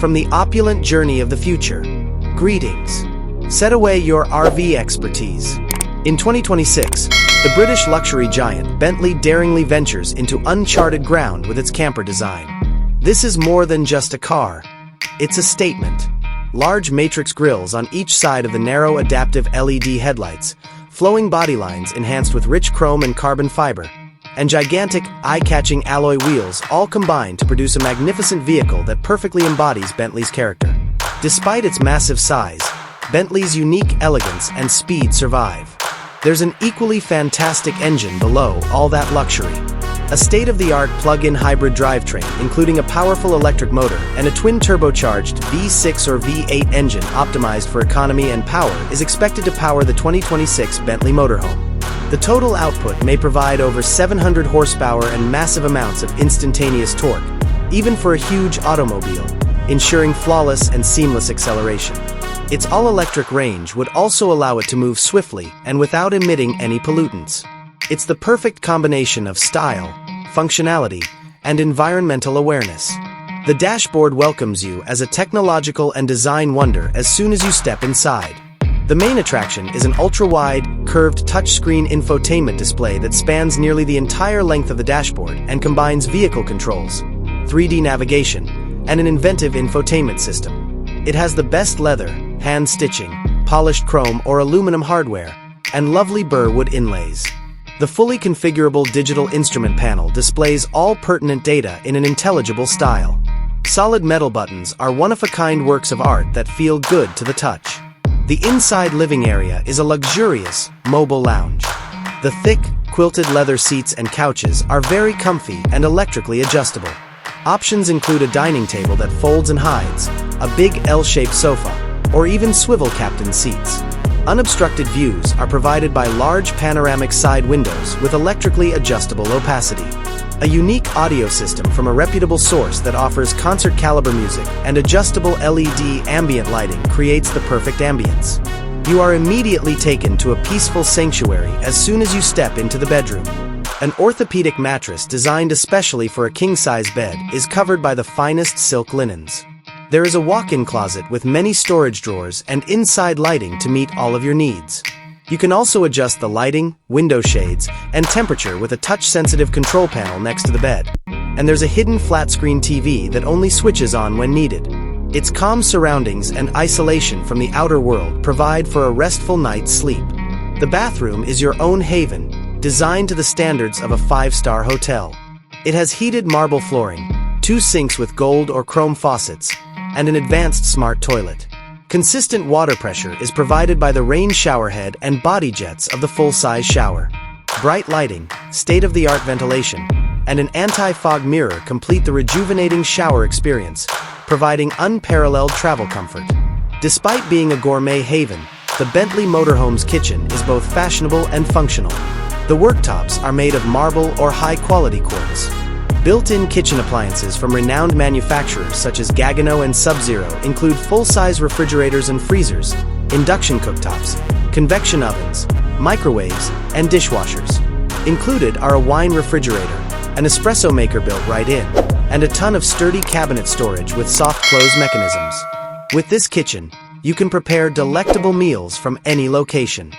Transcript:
from the opulent journey of the future. Greetings. Set away your RV expertise. In 2026, the British luxury giant Bentley daringly ventures into uncharted ground with its camper design. This is more than just a car. It's a statement. Large matrix grilles on each side of the narrow adaptive LED headlights, flowing body lines enhanced with rich chrome and carbon fiber, and gigantic, eye-catching alloy wheels all combine to produce a magnificent vehicle that perfectly embodies Bentley's character. Despite its massive size, Bentley's unique elegance and speed survive. There's an equally fantastic engine below all that luxury. A state-of-the-art plug-in hybrid drivetrain, including a powerful electric motor and a twin-turbocharged V6 or V8 engine optimized for economy and power, is expected to power the 2026 Bentley Motorhome. The total output may provide over 700 horsepower and massive amounts of instantaneous torque, even for a huge automobile, ensuring flawless and seamless acceleration. Its all-electric range would also allow it to move swiftly and without emitting any pollutants. It's the perfect combination of style, functionality, and environmental awareness. The dashboard welcomes you as a technological and design wonder as soon as you step inside. The main attraction is an ultra-wide, curved touchscreen infotainment display that spans nearly the entire length of the dashboard and combines vehicle controls, 3D navigation, and an inventive infotainment system. It has the best leather, hand stitching, polished chrome or aluminum hardware, and lovely burr wood inlays. The fully configurable digital instrument panel displays all pertinent data in an intelligible style. Solid metal buttons are one-of-a-kind works of art that feel good to the touch. The inside living area is a luxurious, mobile lounge. The thick, quilted leather seats and couches are very comfy and electrically adjustable. Options include a dining table that folds and hides, a big L-shaped sofa, or even swivel captain seats. Unobstructed views are provided by large panoramic side windows with electrically adjustable opacity. A unique audio system from a reputable source that offers concert-caliber music and adjustable LED ambient lighting creates the perfect ambience. You are immediately taken to a peaceful sanctuary as soon as you step into the bedroom. An orthopedic mattress designed especially for a king-size bed is covered by the finest silk linens. There is a walk-in closet with many storage drawers and inside lighting to meet all of your needs. You can also adjust the lighting, window shades, and temperature with a touch-sensitive control panel next to the bed. And there's a hidden flat-screen TV that only switches on when needed. Its calm surroundings and isolation from the outer world provide for a restful night's sleep. The bathroom is your own haven, designed to the standards of a 5-star hotel. It has heated marble flooring, 2 sinks with gold or chrome faucets, and an advanced smart toilet. Consistent water pressure is provided by the rain shower head and body jets of the full-size shower. Bright lighting, state-of-the-art ventilation, and an anti-fog mirror complete the rejuvenating shower experience, providing unparalleled travel comfort. Despite being a gourmet haven, the Bentley Motorhome's kitchen is both fashionable and functional. The worktops are made of marble or high-quality quartz. Built-in kitchen appliances from renowned manufacturers such as Gaggenau and Sub-Zero include full-size refrigerators and freezers, induction cooktops, convection ovens, microwaves, and dishwashers. Included are a wine refrigerator, an espresso maker built right in, and a ton of sturdy cabinet storage with soft close mechanisms. With this kitchen, you can prepare delectable meals from any location.